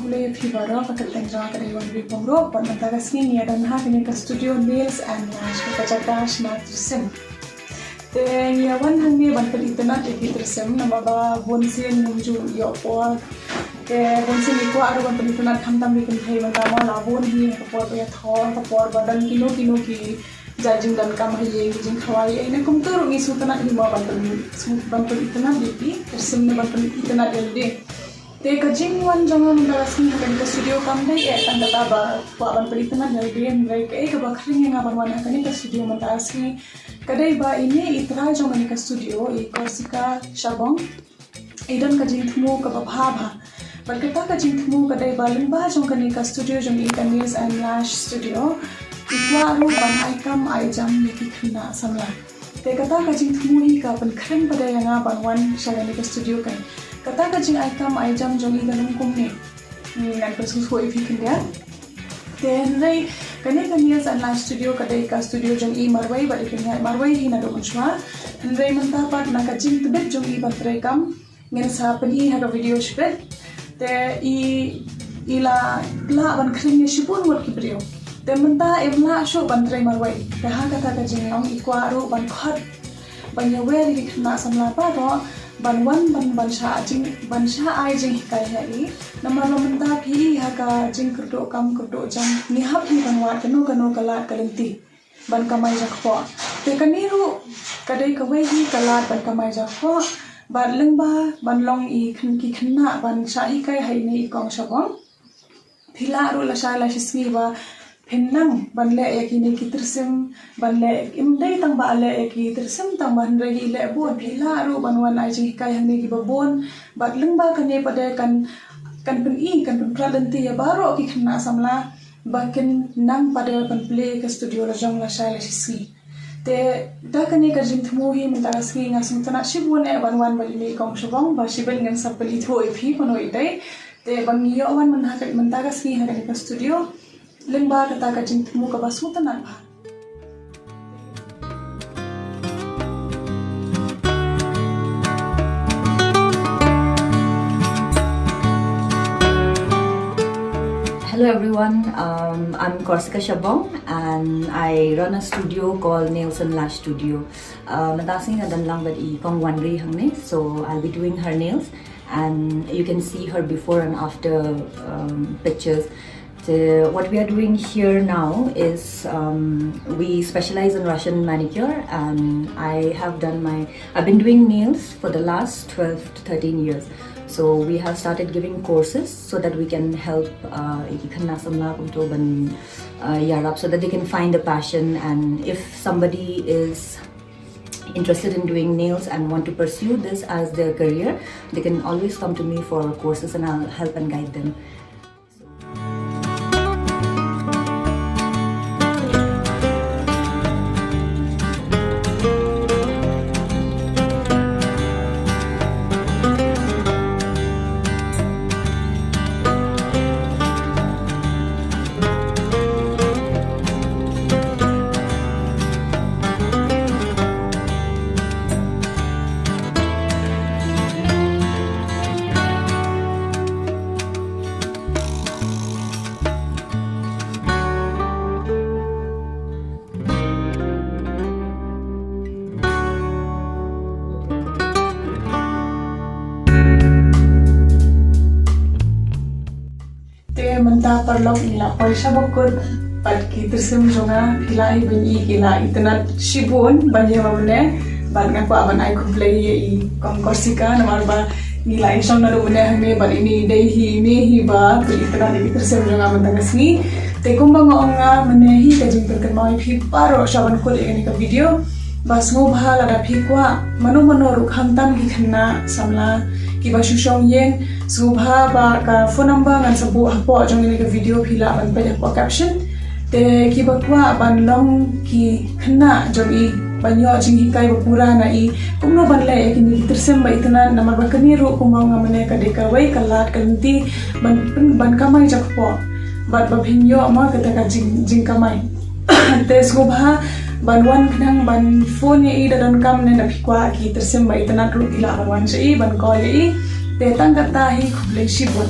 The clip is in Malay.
kublay fibaro kakateng jang kada iwan ripongro pan mentaga sini ya dan ha kini ke studio nails and lash kakajaka smart sim te ya wan hangi ban pelitana te kitrisem nama ba bonsin munju yo por te bonsin iko aro ban pelitana thamtam likin thai mata ma la bon hi por ya thor ka por badan kino ki jajing dan kam haye jing khawai ina kum to ri sutana hi ma ban pelitana lipi trisem ne ban pelitana delde te kajing wan jangan mendarasni hakan ke studio kam dai tanda ba ban pelitana delde ngai ke ka bakring nga ban wan hakan ke studio mendarasni kadai ba ini itra jangan ke studio i korsika shabong idan kajing thumu ka bha balkata kajing thumu kadai ba limba jangan ke studio jong nails and lash studio ikwaru ban aikam aijam yaki khna samla te kata kajing thumu hi ka ban khren pada yanga ban wan shagan ke studio kai kata kajing aikam aijam jong i ganung kumne nan persu hoi fi kinda then rai kane nails and lash studio kadai ka studio jong i marwai bali kinya marwai hi na do munchwa rai manta pat na kajing tibet jong i batrai kam ngen sa pani ha video shpet te ila ban khren ye shibun wor kibrio te menta emla sho bantrai marwai te ha kata kajing long ikwaru ban khat ban yawe ri khna samla pa ro ban wan ban sha ai jing kai hai namar menta phi ha ka jing kurdo kam kurdo jam ni hap hi ban wa kano kalat kalanti ban kamai jakho te kaniru kadai kawai hi kalat ban kamai jakho ban lengba ban long i khna ban sha hi kai hai nei kong shabong thila ru la sha la shismi ba phenang banle yakini kitrisem banle imdai tang ba ale eki trisem tang ban re hi le bon phila ru banwan ai ji kai hangni ki babon batling ba kane pade kan pen pralanti ya baro ki khna samla bakin nang pade pan play ke studio la jong la shala sisi te da kane ka jim thmu hi mta ski nga sum tana shibun e banwan bali ni kong shobong ba shibel ngan sapali thoi phi kono idai te bangiyo wan man ha ka mta ka ski ha ka studio limba kata kajing temu ka basutan ba Hello everyone, I'm Korsika Shabong and I run a studio called Nails and Lash Studio. Madasing na dan lang i kong wanri hangne, so I'll be doing her nails and you can see her before and after pictures. So what we are doing here now is we specialize in Russian manicure and I've been doing nails for the last 12 to 13 years. So we have started giving courses so that we can help so that they can find a passion, and if somebody is interested in doing nails and want to pursue this as their career, they can always come to me for courses and I'll help and guide them. menta perlok ila paisa bokut pad ki trisem jonga philai bani kila itna shibun banye mamne ban nga ko aban ai khublai i korsika namar ba nila isong na lumune hame ban ini dei hi me hi ba itna di trisem jonga mantangasni te kumbang onga mane hi ka jing perkan mai phi paro shaban ko le ka video bas ngo bha la da phi kwa mano rukham tam ki khanna samla ki ba shushong yen subha ba ka phone number ngan sabu hapo jong ni ka video phila ban pa ko caption te ki ba kwa ban long ki khanna jong i banyo jing hi kai ba pura na i kumno ban le ki ni trsem ba itna namar ba kani ru kumang ngamane ka de ka wai kalat kanti ban kamai jakpo bat ba bhinyo ama ka ta ka jing kamai te subha ban wan khnang ban phone ye ida dan kam ne na phikwa ki trsem ba itna ru ila ban wan sei ban ko ye te tang kata hi khuble shibon